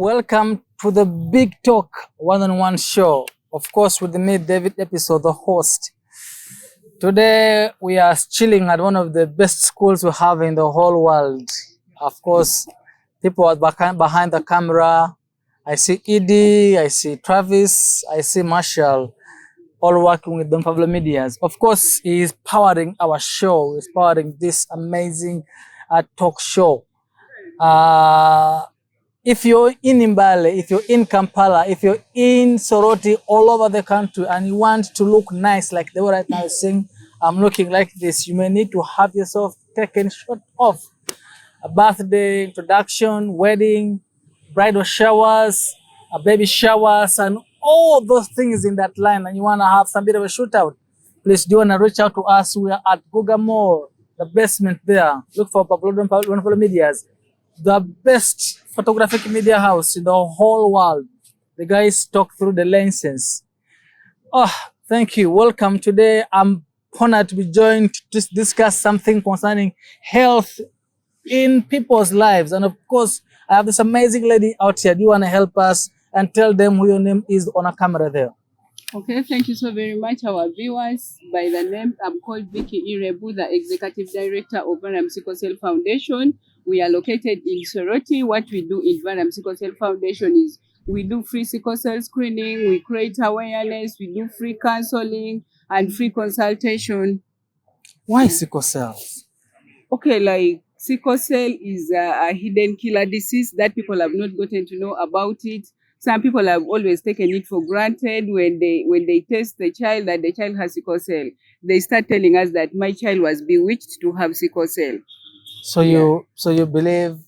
Welcome to the Big Talk one-on-one show. Of course, with me, David Episode, the host. Today, we are chilling at one of the best schools we have in the whole world. Of course, people are behind the camera. I see Edie, I see Travis, I see Marshall, all working with Don Pablo Medias. Of course, he is powering our show. He's powering this amazing talk show. If you're in Mbale, if you're in Kampala, if you're in Soroti, all over the country, and you want to look nice like the way right now is saying, I'm looking like this, you may need to have yourself taken short off. A birthday, introduction, wedding, bridal showers, baby showers, and all those things in that line, and you want to have some bit of a shootout, please do want to reach out to us. We are at Guga Mall, the basement there. Look for Don Pablo Medias, the best photographic media house in the whole world. The guys talk through the lenses. Oh, thank you. Welcome. Today, I'm honored to be joined to discuss something concerning health in people's lives. And of course, I have this amazing lady out here. Do you want to help us and tell them who your name is on a camera there? Okay, thank you so very much, our viewers. By the name, I'm called Vicky, the Executive Director of Varam Sickle Cell Foundation. We are located in Soroti. What we do in Varam Sickle Cell Foundation is we do free sickle cell screening, we create awareness, we do free counseling and free consultation. Why sickle cells? Okay, like sickle cell is a hidden killer disease that people have not gotten to know about it. Some people have always taken it for granted. When they test the child that the child has sickle cell, they start telling us that my child was bewitched to have sickle cell. So you believe?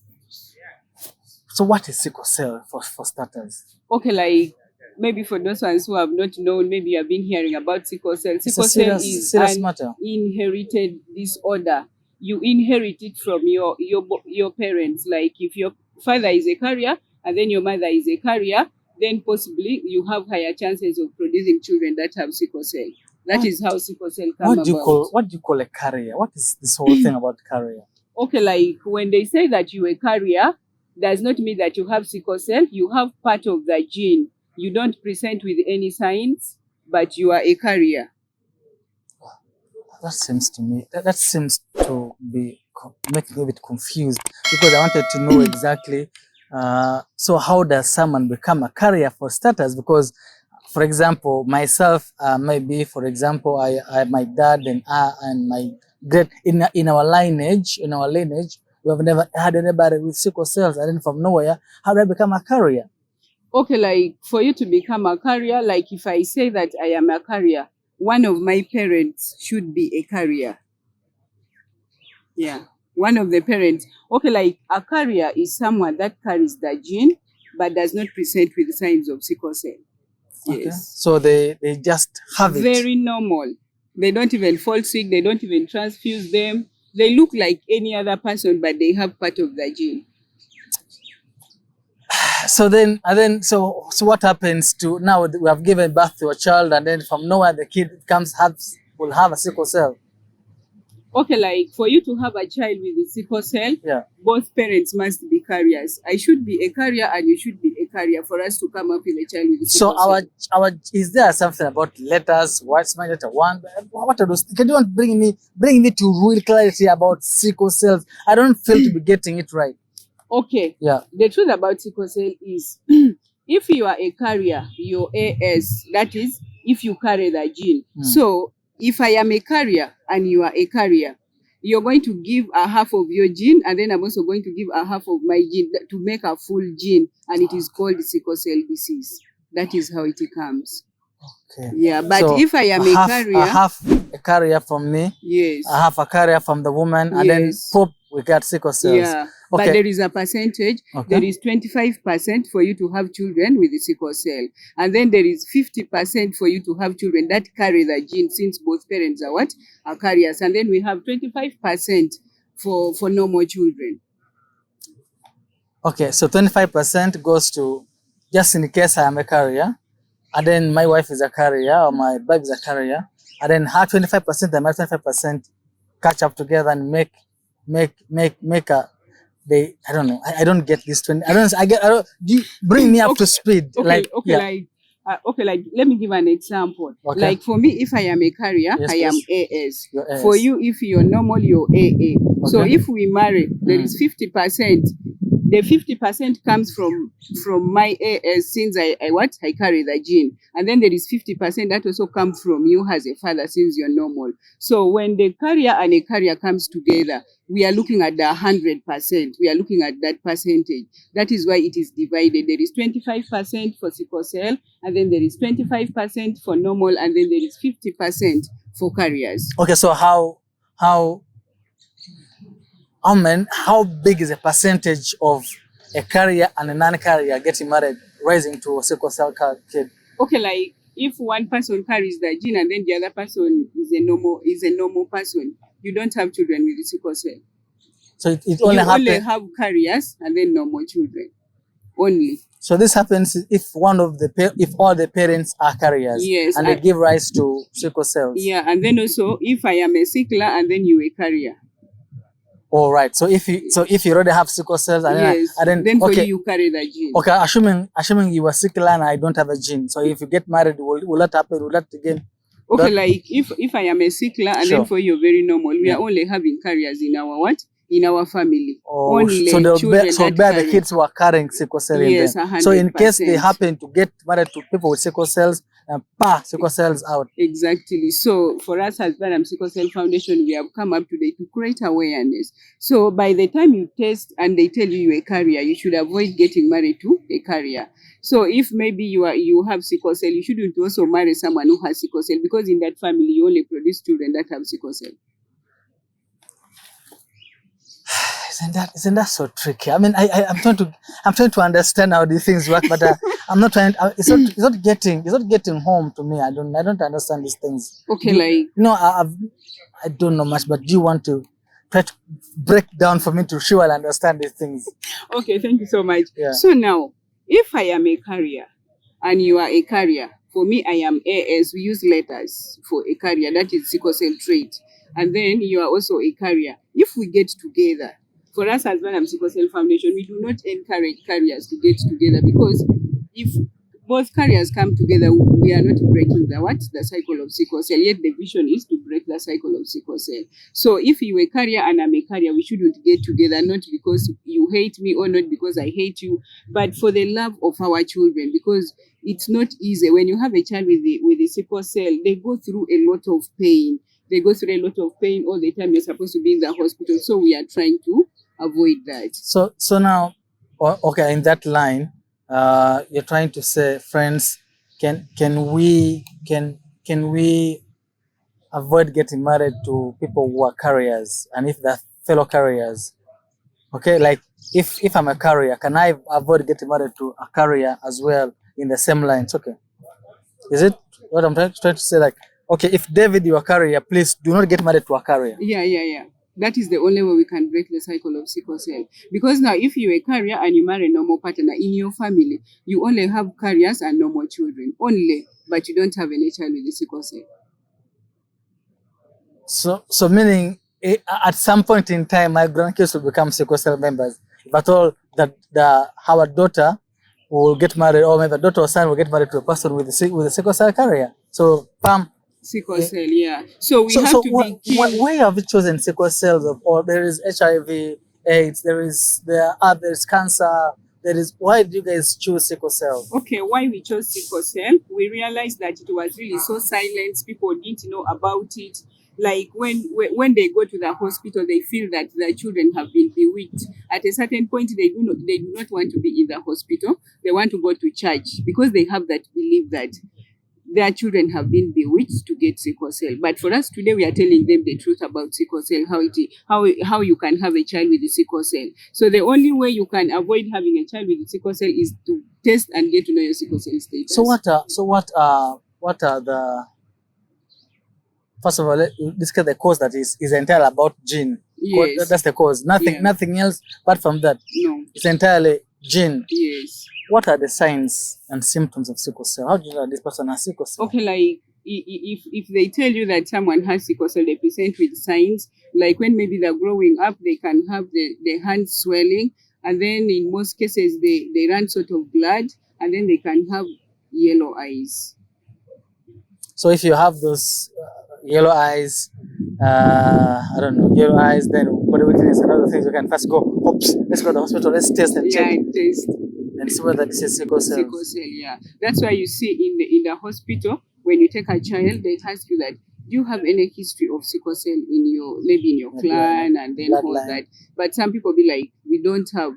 So what is sickle cell for starters? Okay, like maybe for those ones who have not known, maybe you have been hearing about sickle cell. Sickle cell is an inherited disorder. You inherit it from your parents. Like if your father is a carrier and then your mother is a carrier, then possibly you have higher chances of producing children that have sickle cell. That is how sickle cell comes about. What do you call a carrier? What is this whole thing about carrier? Okay, like when they say that you're a carrier, does not mean that you have sickle cell. You have part of the gene. You don't present with any signs, but you are a carrier. That seems to me, that seems to be making me a bit confused, because I wanted to know exactly, so how does someone become a carrier for starters? Because, for example, myself, maybe, for example, I my dad and my great, in our lineage, we have never had anybody with sickle cells, and then from nowhere, how do I become a carrier? Okay, like for you to become a carrier, like if I say that I am a carrier, one of my parents should be a carrier. Yeah, one of the parents. Okay, like a carrier is someone that carries the gene but does not present with signs of sickle cell. Okay. Yes. So they just have it. Very normal. They don't even fall sick. They don't even transfuse them. They look like any other person, but they have part of the gene. So what happens to now? We have given birth to a child, and then from nowhere the kid will have a sickle cell. Okay, like for you to have a child with a sickle cell, both parents must be carriers. I should be a carrier, and you should be a carrier for us to come up with a child with a sickle cell. So is there something about letters? What's my letter one? What are those? Can you bring me to real clarity about sickle cells? I don't feel to be getting it right. Okay. Yeah. The truth about sickle cell is, if you are a carrier, you're AS. That is, if you carry the gene. So if I am a carrier and you are a carrier, you're going to give a half of your gene, and then I'm also going to give a half of my gene to make a full gene, and it is called sickle cell disease. That is how it comes. Okay. Yeah, but so if I am a carrier, I have a carrier from me. Yes. I have a carrier from the woman, and then pop, we got sickle cells. Yeah. Okay. But there is a percentage. Okay. There is 25% for you to have children with the sickle cell. And then there is 50% for you to have children that carry the gene, since both parents are what? Are carriers. And then we have 25% for normal children. Okay, so 25% goes to, just in case I am a carrier, and then my wife is a carrier, or my baby is a carrier, and then her 25% and my 25% catch up together and make a I don't know. I don't get this 20. Bring me up to speed. Like let me give an example. Okay. Like for me, if I am a carrier, yes, I am AS. For you, if you're normal, you're AA. Okay. So if we marry, there is 50%. The 50% comes from my AS, since I carry the gene, and then there is 50% that also comes from you as a father, since you're normal. So when the carrier and a carrier comes together, we are looking at the 100%. We are looking at that percentage. That is why it is divided. There is 25% for sickle cell, and then there is 25% for normal, and then there is 50% for carriers. Okay, so how big is the percentage of a carrier and a non-carrier getting married, rising to a sickle cell kid? Okay, like if one person carries the gene and then the other person is a normal person, you don't have children with the sickle cell. So it only happens. You only have carriers and then normal children. Only. So this happens if all the parents are carriers, yes, and they give rise to sickle cells. Yeah, and then also if I am a sickler and then you a carrier. All right. So if you already have sickle cells, and yes, then for you carry the gene. Okay, assuming you were sickle and I don't have a gene. So if you get married, will that happen? Will that again? Okay, like if I am a sickler and then for you very normal, we are only having carriers in our what? In our family. Oh, only so the kids who are carrying sickle cell in them. 100%. So in case they happen to get married to people with sickle cells, sickle cells out. Exactly. So for us as Varam Sickle Cell Foundation, we have come up today to create awareness. So by the time you test and they tell you you're a carrier, you should avoid getting married to a carrier. So if maybe you have sickle cell, you shouldn't also marry someone who has sickle cell, because in that family you only produce children that have sickle cell. Isn't that so tricky? I mean, I'm trying to understand how these things work, but I'm not trying. It's not getting home to me. I don't understand these things. Okay, I don't know much, but do you want to try to break down for me to sure I understand these things? Okay, thank you so much. Yeah. So now, if I am a carrier and you are a carrier, for me I am AS. We use letters for a carrier, that is sickle cell trait, and then you are also a carrier. If we get together. For us as Varam Sickle Cell Foundation, we do not encourage carriers to get together, because if both carriers come together, we are not breaking the cycle of sickle cell. Yet the vision is to break the cycle of sickle cell. So if you are a carrier and I'm a carrier, we shouldn't get together, not because you hate me or not because I hate you, but for the love of our children, because it's not easy. When you have a child with the sickle cell, they go through a lot of pain. They go through a lot of pain all the time. You're supposed to be in the hospital. So we are trying to avoid that. So now, okay, in that line, you're trying to say, friends, can we avoid getting married to people who are carriers, and if they're fellow carriers, okay, like if I'm a carrier, can I avoid getting married to a carrier as well in the same lines? Okay, is it what I'm trying to say? Like, okay, if David, you're a carrier, please do not get married to a carrier. Yeah. That is the only way we can break the cycle of sickle cell. Because now, if you're a carrier and you marry a normal partner in your family, you only have carriers and normal children. Only, but you don't have any child with the sickle cell. So meaning, at some point in time, my grandkids will become sickle cell members. But all that our daughter will get married, or maybe a daughter or son will get married to a person with a sickle cell carrier. So, sickle cell, yeah. So we have to be keen. Why have you chosen sickle cells of all? There is HIV, AIDS, there's cancer. Why do you guys choose sickle cell? Okay, why we chose sickle cell? We realized that it was really so silent. People didn't know about it. Like when they go to the hospital, they feel that their children have been bewitched. At a certain point, they do not want to be in the hospital. They want to go to church, because they have that belief that their children have been bewitched to get sickle cell. But for us today, we are telling them the truth about sickle cell, how you can have a child with the sickle cell. So the only way you can avoid having a child with the sickle cell is to test and get to know your sickle cell status. So what are the, first of all, discuss the cause that is entirely about gene. Yes. That's the cause. Nothing else apart from that. No. It's entirely gene. Yes. What are the signs and symptoms of sickle cell? How do you know this person has sickle cell? Okay, like if they tell you that someone has sickle cell, they present with signs, like when maybe they're growing up, they can have the hands swelling, and then in most cases they run sort of blood, and then they can have yellow eyes. So if you have those yellow eyes, I don't know, yellow eyes, then body weakness and other things, you can first go, oops, let's go to the hospital, let's test and check. Test. And see whether this is sickle cell. Sickle cell, yeah. That's why you see in the hospital, when you take a child, they ask you that, do you have any history of sickle cell maybe in your clan, and then all that. But some people be like, we don't have.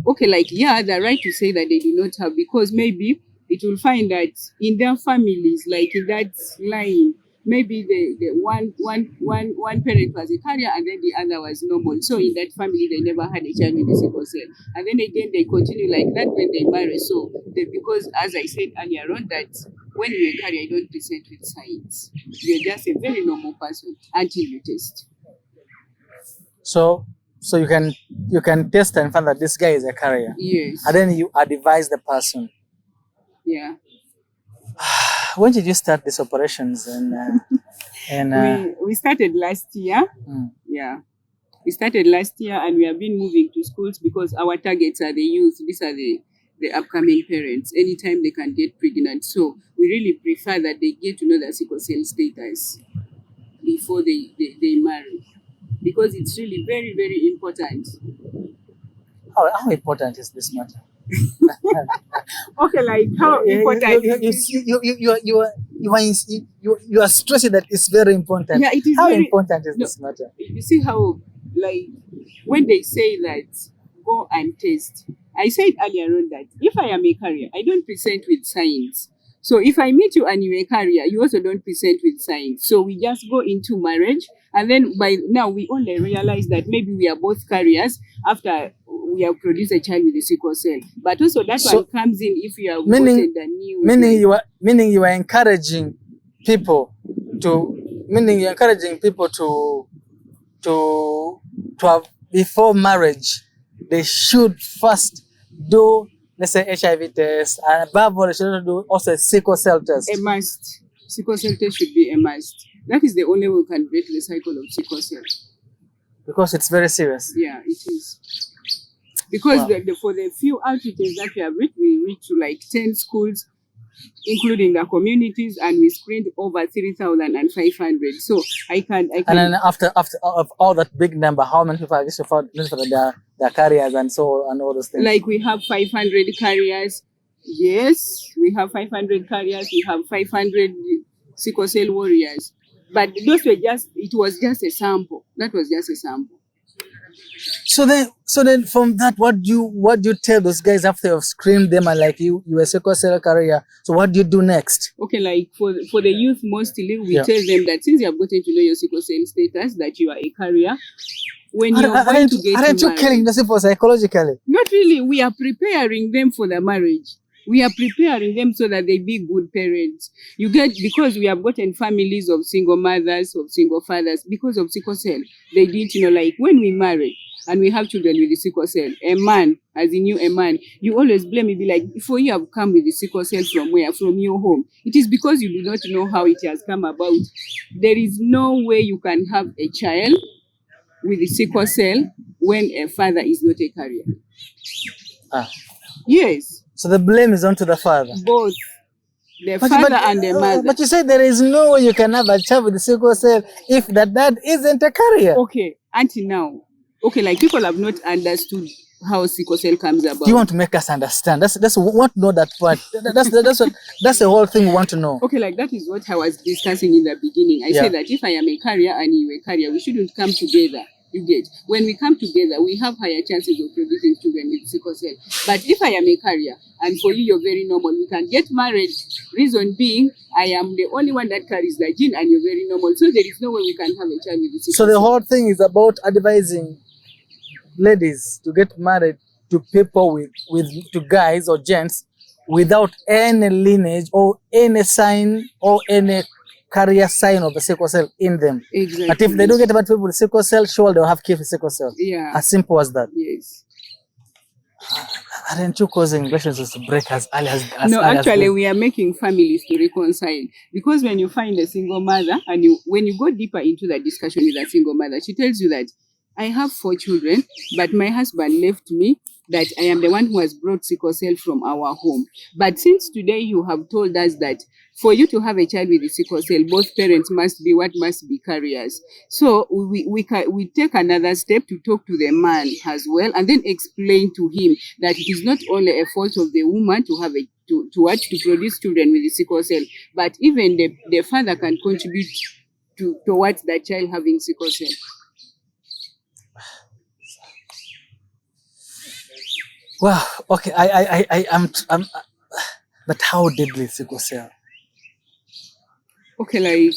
Okay, like, yeah, they're right to say that they do not have, because maybe it will find that in their families, like in that line, maybe the one parent was a carrier and then the other was normal. So in that family, they never had a child with a sickle cell. And then again, they continue like that when they marry. So because, as I said earlier on, that when you're a carrier, you don't present with signs. You're just a very normal person until you test. So you can test and find that this guy is a carrier. Yes. And then you advise the person. Yeah. When did you start these operations? We started last year. Yeah. We started last year, and we have been moving to schools because our targets are the youth. These are the upcoming parents. Anytime they can get pregnant. So we really prefer that they get to know their sickle cell status before they marry, because it's really very, very important. How important is this matter? Okay, like how important? You are stressing that it's very important. Yeah, it is. How important is this matter? You see how, like, when they say that go and test, I said earlier on that if I am a carrier, I don't present with signs. So if I meet you and you're a carrier, you also don't present with signs. So we just go into marriage, and then by now we only realize that maybe we are both carriers after we have produced a child with a sickle cell. But also that one comes in if you have gotten the news. Meaning you are encouraging people to have, before marriage, they should first do, let's say, HIV test, and above all, they should do also a sickle cell test. A must. Sickle cell test should be a must. That is the only way we can break the cycle of sickle cell. Because it's very serious. Yeah, it is. Because for the few outreaches that we have reached, we reached to like 10 schools, including the communities, and we screened over 3,500. So I can. And then after of all that big number, how many people have found their carriers and so and all those things? Like we have 500 carriers. Yes, we have 500 carriers. We have 500 sickle cell warriors. But those were it was just a sample. That was just a sample. So then from that, what do you tell those guys after you've screened them and like you a sickle cell carrier? So what do you do next? Okay, like for the youth mostly, we tell them that since you have gotten to know your sickle cell status, that you are a carrier, when you're going to get married. Aren't you killing the people psychologically? Not really. We are preparing them for the marriage. We are preparing them so that they be good parents. Because we have gotten families of single mothers, of single fathers, because of sickle cell. They did, like when we marry and we have children with the sickle cell, a man, as in you, a man, you always blame me, be like, before you have come with the sickle cell from where? From your home. It is because you do not know how it has come about. There is no way you can have a child with the sickle cell when a father is not a carrier. Yes. So the blame is onto the father. Both. The father and the mother. But you say there is no way you can have a child with the sickle cell if the dad isn't a carrier. Okay, until now. Okay, like people have not understood how sickle cell comes about. Do you want to make us understand? We want to know that part. That's the whole thing we want to know. Okay, like that is what I was discussing in the beginning. I said that if I am a carrier and you are a carrier, we shouldn't come together. You get. When we come together, we have higher chances of producing children with sickle cell. But if I am a carrier and for you you're very normal, we can get married. Reason being, I am the only one that carries the gene and you're very normal. So there is no way we can have a child with the sickle cell. So the whole thing is about advising ladies to get married to people to guys or gents without any lineage or any sign or any carrier sign of the sickle cell in them. Exactly. But if they don't get about people with sickle cell, sure, they'll have kids with sickle cell. Yeah. As simple as that. Yes. Aren't you causing relationships to break as early as no, early actually, as we are making families to reconcile, because when you find a single mother and when you go deeper into the discussion with a single mother, she tells you that I have 4 children, but my husband left me, that I am the one who has brought sickle cell from our home. But since today you have told us that for you to have a child with the sickle cell, both parents must be carriers. So we take another step to talk to the man as well, and then explain to him that it is not only a fault of the woman to have to produce children with the sickle cell, but even the father can contribute towards that child having sickle cell. Wow. Okay. I'm. But how deadly sickle cell? Okay, like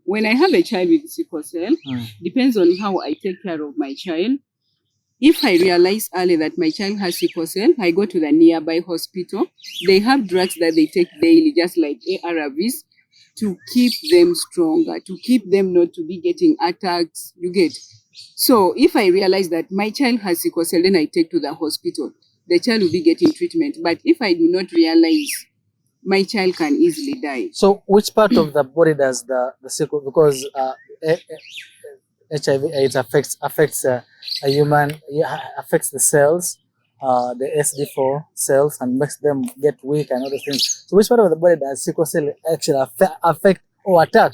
when I have a child with sickle cell, depends on how I take care of my child. If I realize early that my child has sickle cell, I go to the nearby hospital. They have drugs that they take daily, just like ARVs, to keep them stronger, to keep them not to be getting attacks. You get. So if I realize that my child has sickle cell, then I take to the hospital. The child will be getting treatment. But if I do not realize, my child can easily die. So which part of the body does the sickle? Because HIV/AIDS affects a human, affects the cells, the SD4 cells, and makes them get weak and other things. So which part of the body does sickle cell actually affect or attack?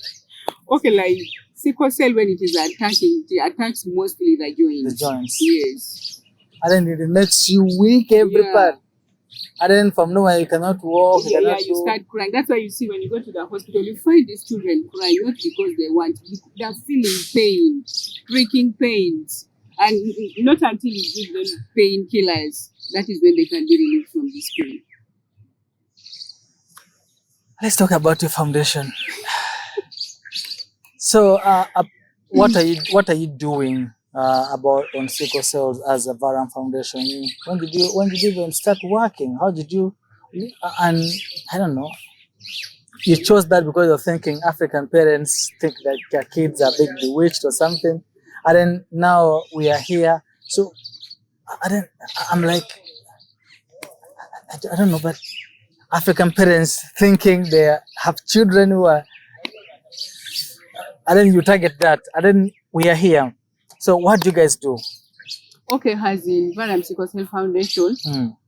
Okay, like sickle cell, when it is attacking, it attacks mostly the joints. The joints. Yes. And then it makes you weak every part. And then from nowhere you cannot walk. You start crying. That's why you see when you go to the hospital, you find these children crying, not because they want, they're feeling pain, breaking pains. And not until you give them painkillers, that is when they can be relieved from this pain. Let's talk about your foundation. So, what are you doing about on sickle cells as a Varam Foundation? When did you even start working? How did you? And I don't know. You chose that because you're thinking African parents think that their kids are being bewitched or something, and then now we are here. So, I'm like, I don't know, but African parents thinking they have children who are. And then you target that, and then we are here. So what do you guys do? Okay, as in Varam Sickle Cell Foundation,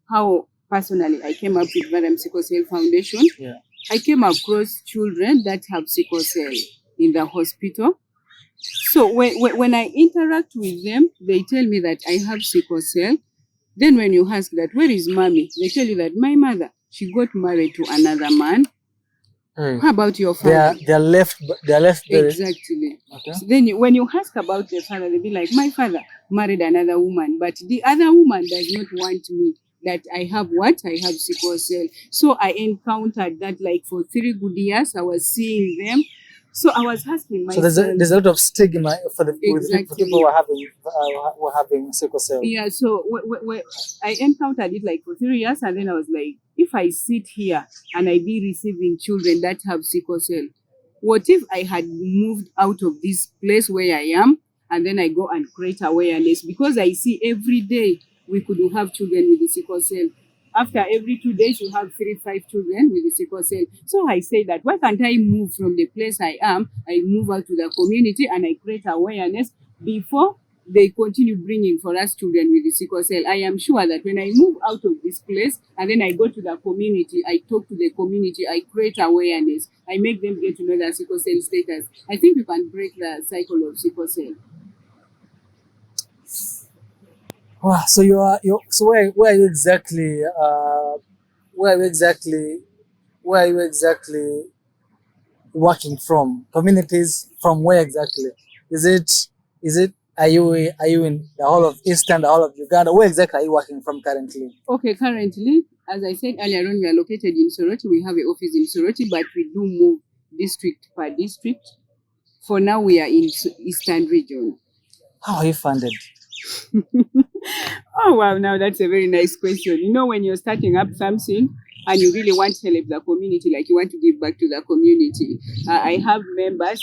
how personally I came up with Varam Sickle Cell Foundation. Yeah. I came across children that have sickle cell in the hospital. So when I interact with them, they tell me that I have sickle cell. Then when you ask that, where is mommy? They tell you that my mother, she got married to another man. How about your father? They are left. Exactly. Okay. So then when you ask about the father, they'll be like, my father married another woman, but the other woman does not want me. That I have what? I have sickle cell. So I encountered that like for 3 good years. I was seeing them. So I was asking myself. So there's a lot of stigma for the people who are having sickle cell. Yeah. So I encountered it like for 3 years, and then I was like, if I sit here and I be receiving children that have sickle cell, what if I had moved out of this place where I am, and then I go and create awareness? Because I see every day we could have children with the sickle cell. After every 2 days, you have 3-5 children with the sickle cell. So I say that, why can't I move from the place I am? I move out to the community and I create awareness before they continue bringing for us children with the sickle cell. I am sure that when I move out of this place and then I go to the community, I talk to the community, I create awareness, I make them get to know their sickle cell status. I think we can break the cycle of sickle cell. Wow, so so where are you exactly? Where are you exactly working from? Communities from where exactly? Is it? Are you in the whole of Eastern, the whole of Uganda? Where exactly are you working from currently? Okay, currently, as I said earlier on, we are located in Soroti. We have an office in Soroti, but we do move district per district. For now, we are in Eastern region. How are you funded? Oh, wow. Now that's a very nice question. You know, when you're starting up something and you really want to help the community, like you want to give back to the community, I have members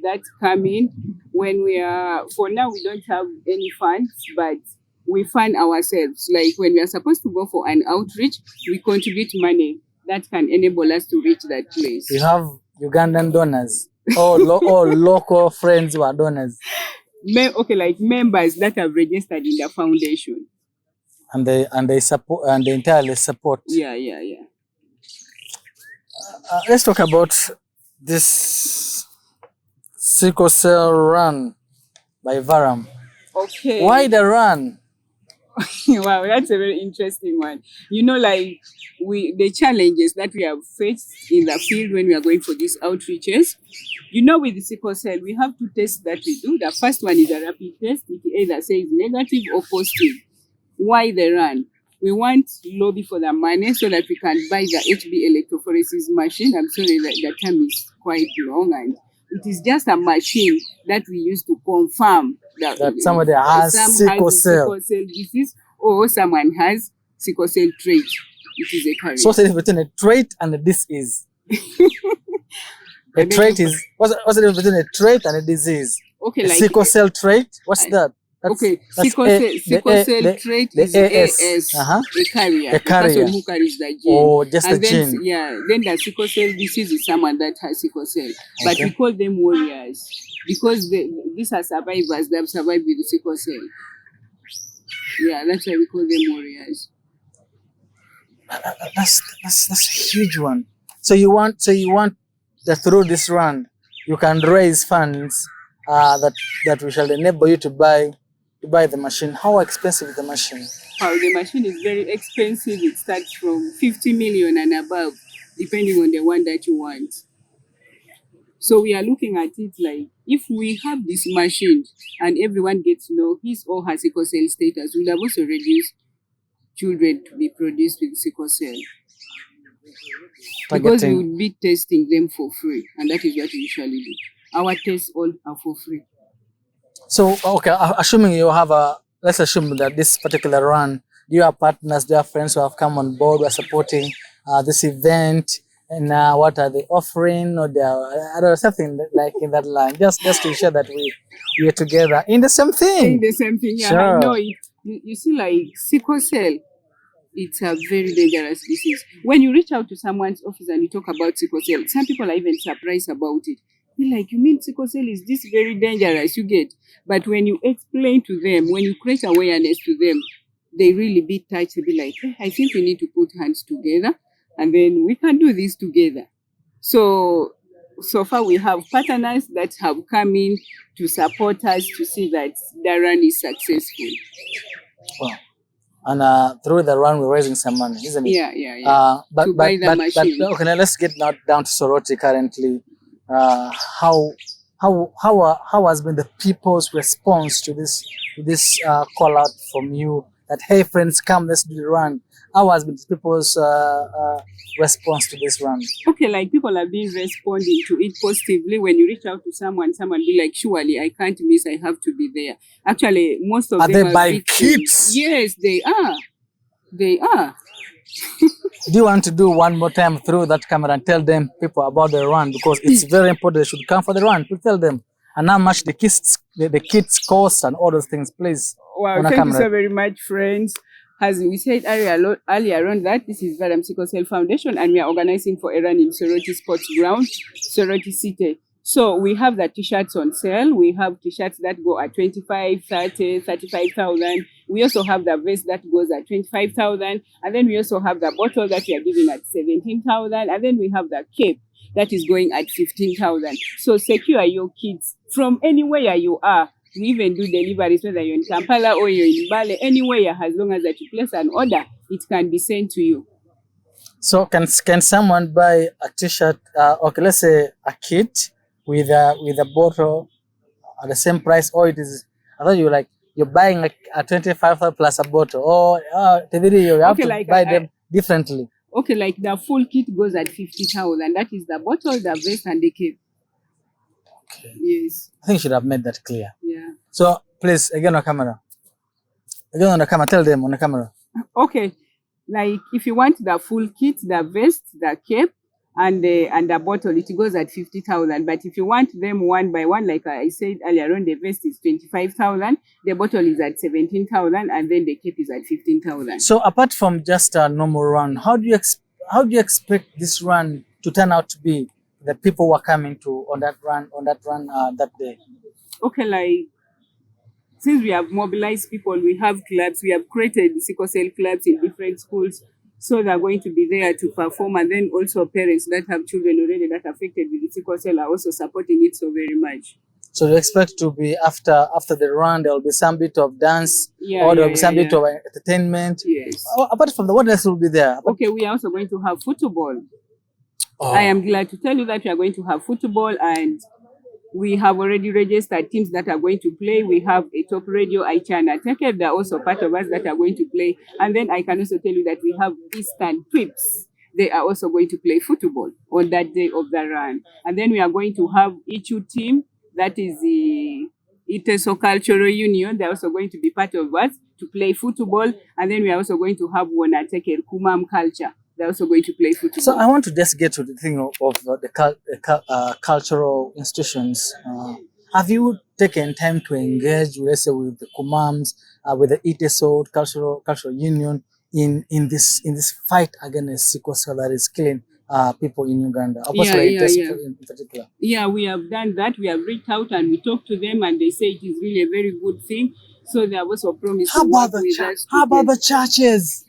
that come in when we are, for now, we don't have any funds, but we fund ourselves. Like when we are supposed to go for an outreach, we contribute money that can enable us to reach that place. You have Ugandan donors or local friends who are donors. Okay, like members that have registered in the foundation. And they support and they entirely support. Yeah. Let's talk about this sickle cell run by Varam. Okay. Why the run? Wow, that's a very interesting one. You know, like the challenges that we have faced in the field when we are going for these outreaches. You know, with the sickle cell, we have two tests that we do. The first one is a rapid test. It either says negative or positive. Why the run? We want lobby for the money so that we can buy the HB electrophoresis machine. I'm sorry that the term is quite long, and it is just a machine that we use to confirm that somebody has sickle cell disease or someone has sickle cell trait. It is a carrier. So what's the difference between a trait and a disease? A trait is what's the difference between a trait and a disease? Okay, a like sickle cell trait. What's that? Sickle cell trait is AS, a carrier. The person who carries the gene. Oh, just and the then, gene. Yeah. Then the sickle cell disease is someone that has sickle cell, but we call them warriors because these are survivors. They have survived with the sickle cell. Yeah, that's why we call them warriors. That's a huge one. So you want that through this run you can raise funds that we shall enable you to buy the machine. How expensive is the machine? The machine is very expensive. It starts from 50 million and above, depending on the one that you want. So we are looking at it like, if we have this machine and everyone gets to know his or her sickle cell status, we'll have also reduced children to be produced with sickle cell. Because we would be testing them for free, and that is what we usually do. Our tests all are for free. So, okay, assuming you have let's assume that this particular run, do you have partners, do you have friends who have come on board, who are supporting this event, and what are they offering, or I don't know, something like in that line, just to ensure that we are together in the same thing. In the same thing, yeah. Sure. I know it. You see, like sickle cell, it's a very dangerous disease. When you reach out to someone's office and you talk about sickle cell, some people are even surprised about it. They're like, you mean sickle cell is this very dangerous? You get. But when you explain to them, when you create awareness to them, they really be touched. They be like, hey, I think we need to put hands together and then we can do this together. So far we have partners that have come in to support us to see that the run is successful. Wow. And through the run, we're raising some money, isn't it? Yeah. But okay, now let's get down to Soroti currently. How has been the people's response to this call out from you that, hey friends, come, let's do the run? How has been people's response to this run? Okay, like people have been responding to it positively. When you reach out to someone be like, surely I can't miss, I have to be there. Actually, most of them are they buying kits? Yes, they are. They are. Do you want to do one more time through that camera and tell them people about the run, because it's very important they should come for the run, to tell them and how much the kits cost and all those things, please. Wow, thank you so very much, friends. As we said earlier on, that this is Varam Sickle Cell Foundation and we are organizing for a run in Soroti Sports Ground, Soroti City. So we have the t-shirts on sale. We have t-shirts that go at 25, 30, 35,000. We also have the vest that goes at 25,000. And then we also have the bottle that we are giving at 17,000. And then we have the cape that is going at 15,000. So secure your kids from anywhere you are. We even do deliveries, whether you're in Kampala or you're in Bale, anywhere, as long as that you place an order, it can be sent to you. So can someone buy a t-shirt, okay, let's say a kit with a bottle at the same price, or it is, I thought you're buying like a 25,000 plus a bottle, or the video you have to like buy them differently. Okay, like the full kit goes at 50,000. That is the bottle, the vest, and the cape. Okay. Yes. I think you should have made that clear. Yeah. So please, again on camera. Again on the camera, tell them on the camera. Okay. Like if you want the full kit, the vest, the cape, and the bottle, it goes at 50,000. But if you want them one by one, like I said earlier on, the vest is 25,000, the bottle is at 17,000, and then the cape is at 15,000. So apart from just a normal run, how do you expect this run to turn out to be? The people who are coming to on that run that day. Okay, like since we have mobilized people, we have clubs, we have created sickle cell clubs in different schools. So they're going to be there to perform, and then also parents that have children already that are affected with the sickle cell are also supporting it so very much. So you expect to be after the run, there will be some bit of dance, or there will be some bit of entertainment. Yes. Apart from what else will be there? Okay, we are also going to have football. Oh. I am glad to tell you that we are going to have football, and we have already registered teams that are going to play. We have a top radio, Aichana Teke. They're also part of us that are going to play. And then I can also tell you that we have Eastern Trips. They are also going to play football on that day of the run. And then we are going to have Ichu team, that is the Iteso Cultural Union. They're also going to be part of us to play football. And then we are also going to have Wanateke Kumam Culture. They're also going to play football. So I want to just get to the thing of the cultural institutions. Have you taken time to engage, let's say, with the Kumams, with the Iteso Cultural Union in this fight against sickle cell that is killing people in Uganda? In particular. Yeah, we have done that. We have reached out and we talked to them, and they say it is really a very good thing. So there was a promise. How about the churches?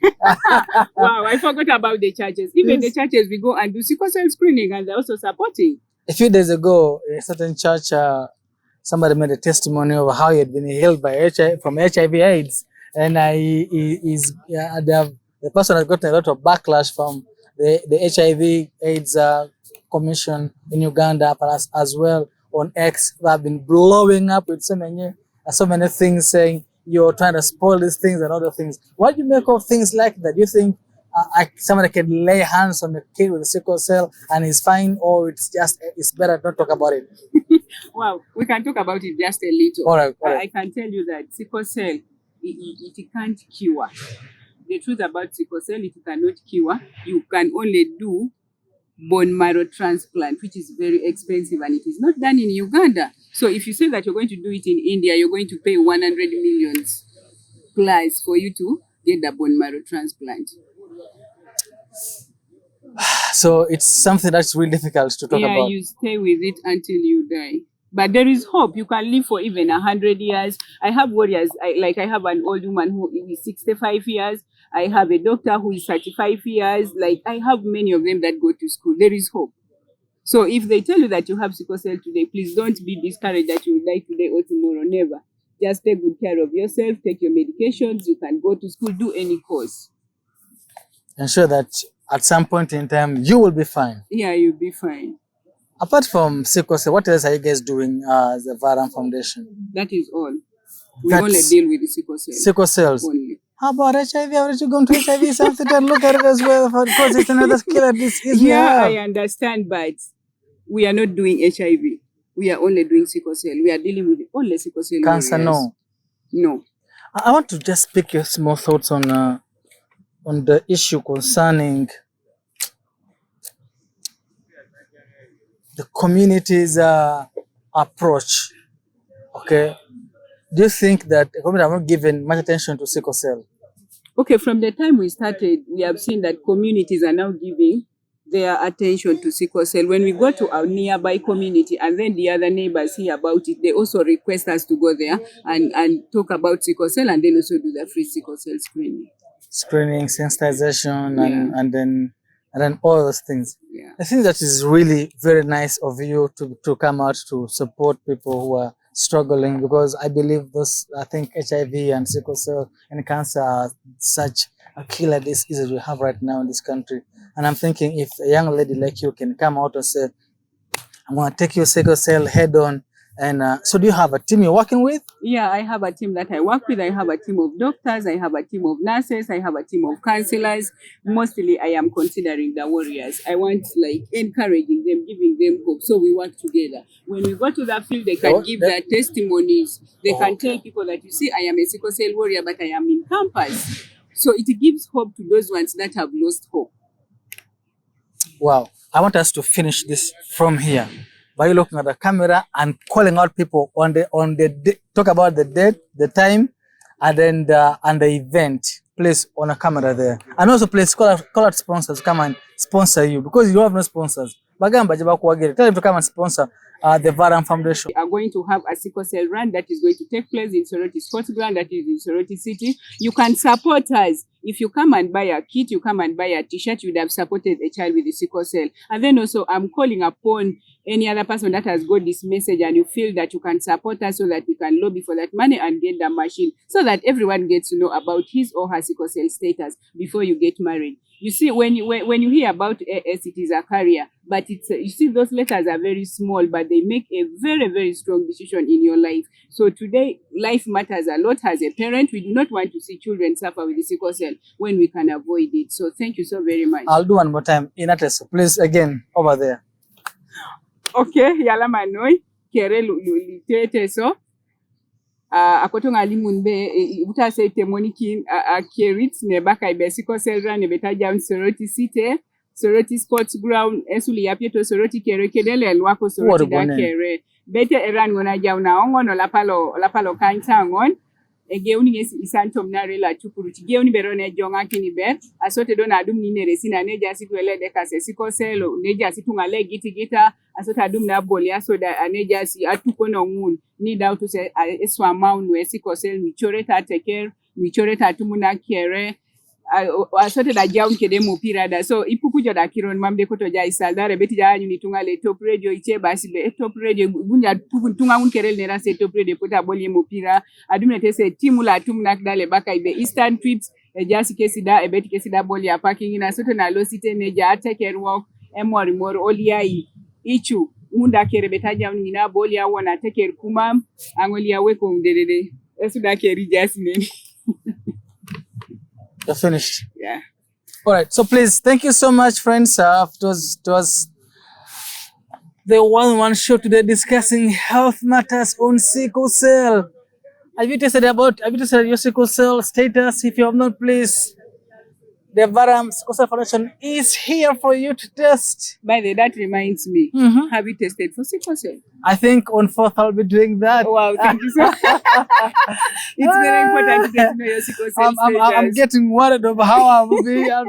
Wow, I forgot about the churches. Even the churches, we go and do sickle cell screening, and they're also supporting. A few days ago, a certain church, somebody made a testimony of how he had been healed from HIV/AIDS, and the person has gotten a lot of backlash from the HIV/AIDS Commission in Uganda, as well on X. They have been blowing up with so many things, saying you're trying to spoil these things and other things. What do you make of things like that? Do you think somebody can lay hands on a kid with a sickle cell and he's fine, or it's better not talk about it? Wow, we can talk about it just a little. All right. I can tell you that sickle cell, it can't cure. The truth about sickle cell, it cannot cure. You can only do bone marrow transplant, which is very expensive, and it is not done in Uganda. So if you say that you're going to do it in India, you're going to pay 100 million plus for you to get the bone marrow transplant. So it's something that's really difficult to talk about. Yeah, you stay with it until you die. But there is hope. You can live for even 100 years. I have warriors. I have an old woman who is 65 years. I have a doctor who is 35 years. Like, I have many of them that go to school. There is hope. So if they tell you that you have sickle cell today, please don't be discouraged that you will die today or tomorrow. Never. Just take good care of yourself. Take your medications. You can go to school. Do any course. Ensure that at some point in time, you will be fine. Yeah, you'll be fine. Apart from sickle cell, what else are you guys doing as the Varam Foundation? That is all. We only deal with the sickle cells. Sickle cells. Only. How about HIV? Haven't you gone to HIV something and look at it as well? Because it's another killer disease. Yeah, I understand, but we are not doing HIV. We are only doing sickle cell. We are dealing with only sickle cell. Cancer, warriors. No. I want to just pick your small thoughts on the issue concerning the community's approach. Okay. Do you think that the community have not given much attention to sickle cell? Okay, from the time we started, we have seen that communities are now giving their attention to sickle cell. When we go to our nearby community and then the other neighbors hear about it, they also request us to go there and talk about sickle cell, and then also do the free sickle cell screening. Screening, sensitization, and then all those things. Yeah. I think that is really very nice of you to come out to support people who are struggling, because I believe I think HIV and sickle cell and cancer are such a killer disease we have right now in this country. And I'm thinking, if a young lady like you can come out and say, I'm going to take your sickle cell head on. And so do you have a team you're working with? Yeah, I have a team that I work with. I have a team of doctors. I have a team of nurses. I have a team of counselors. Mostly, I am considering the warriors. I want encouraging them, giving them hope. So we work together. When we go to the field, they can give their testimonies. They can tell people that, you see, I am a sickle cell warrior, but I am in campus. So it gives hope to those ones that have lost hope. Wow. I want us to finish this from here by looking at the camera and calling out people on the talk about the date, the time, and then the event. Please, on a camera there. And also please call out sponsors, come and sponsor you, because you have no sponsors. Bagamba Jabakuagere, tell them to come and sponsor the Varam Foundation. We are going to have a sickle cell run that is going to take place in Soroti Sports Ground, that is in Soroti City. You can support us. If you come and buy a kit, you come and buy a t-shirt, you would have supported a child with the sickle cell. And then also I'm calling upon any other person that has got this message and you feel that you can support us so that we can lobby for that money and get the machine, so that everyone gets to know about his or her sickle cell status before you get married. You see, when you hear about AS, it is a career, but it's you see, those letters are very small, but they make a very, very strong decision in your life. So today, life matters a lot. As a parent, we do not want to see children suffer with the sickle cell when we can avoid it. So thank you so very much. I'll do one more time. Inateso, please, again, over there. Okay, yala manoi kere litete so. Akotonga limunbe uta say temonikin a kerit ne baka ibe sickle cell run ne beta down Soroti City, Soroti Sports Ground, esuli yapieto Soroti kere kedele elwako Soroti da kere. Bete eran ngona jauna ongon lapalo kantangon. Egeuni ngesi isantom na rela chukuruchi geuni berone jonga kinibe asote dona adum ni neresina neja situele de kase sickle cell neja situngale gita asota adum na boli asoda aneja si atuko no ngun ni doubt to say eswa maun we sickle cell michoreta take michoreta tumuna kere asote da jaun kede mupira da so ipukujo da kiron mambe koto ja isaldare beti ja nyuni tungale top radio iche basi be top radio bunja tunga ngun kerel nera se top radio pota boli mupira adumne tese timu la tumna kdale baka ibe eastern trips jasi kesida ebeti kesida boli ya parking ina soto na lo site neja atake walk emori mor oliai ichu munda kere betaja nyina boli ya wona take kuma angoli ya weko ndedede esuda keri jasi neni. You're finished. Yeah. All right. So please, thank you so much, friends. It was the one show today discussing health matters on sickle cell. Have you tested your sickle cell status? If you have not, please, the Varam Sickle Cell Foundation is here for you to test. By the way, that reminds me. Have you tested for sickle cell? I think on 4th I'll be doing that. Wow, thank you so much. It's very important to get to know your sickle cell status. I'm getting worried about how I'll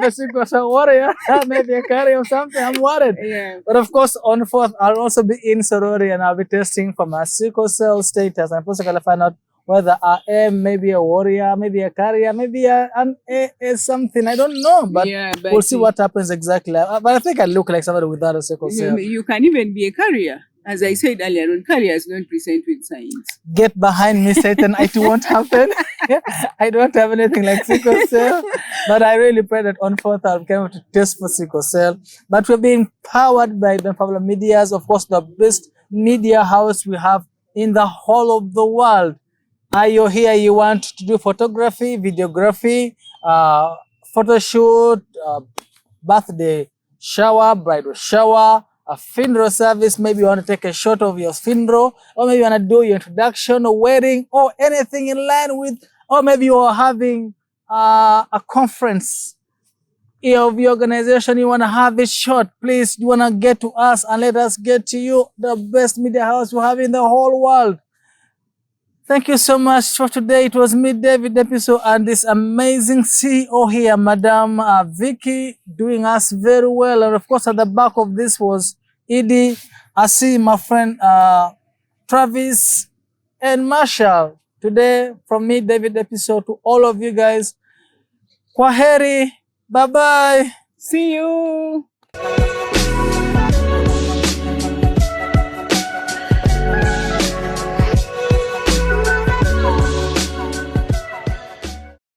be sickle cell warrior, maybe a carrier or something. I'm worried. Yeah. But of course, on 4th I'll also be in Soroti and I'll be testing for my sickle cell status. I'm supposed to find out whether I am maybe a warrior, maybe a carrier, maybe an something. I don't know, but we'll see what happens exactly. But I think I look like somebody without a sickle cell. You can even be a carrier. As I said earlier on, carriers don't present with signs. Get behind me, Satan. It won't happen. I don't have anything like sickle cell. But I really pray that on 4th I'll be able to test for sickle cell. But we're being powered by the Pablo Medias, of course, the best media house we have in the whole of the world. Are you here? You want to do photography, videography, photo shoot, birthday shower, bridal shower, a funeral service. Maybe you want to take a shot of your funeral, or maybe you want to do your introduction or wedding, or anything in line with, or maybe you are having a conference of your organization. You want to have it short. Please, you want to get to us and let us get to you, the best media house we have in the whole world. Thank you so much for today. It was me, David Episode, and this amazing CEO here, Madam Vicky, doing us very well. And of course, at the back of this was Edie. I see my friend Travis and Marshall. Today, from me, David Episode, to all of you guys, kwaheri, bye-bye. See you.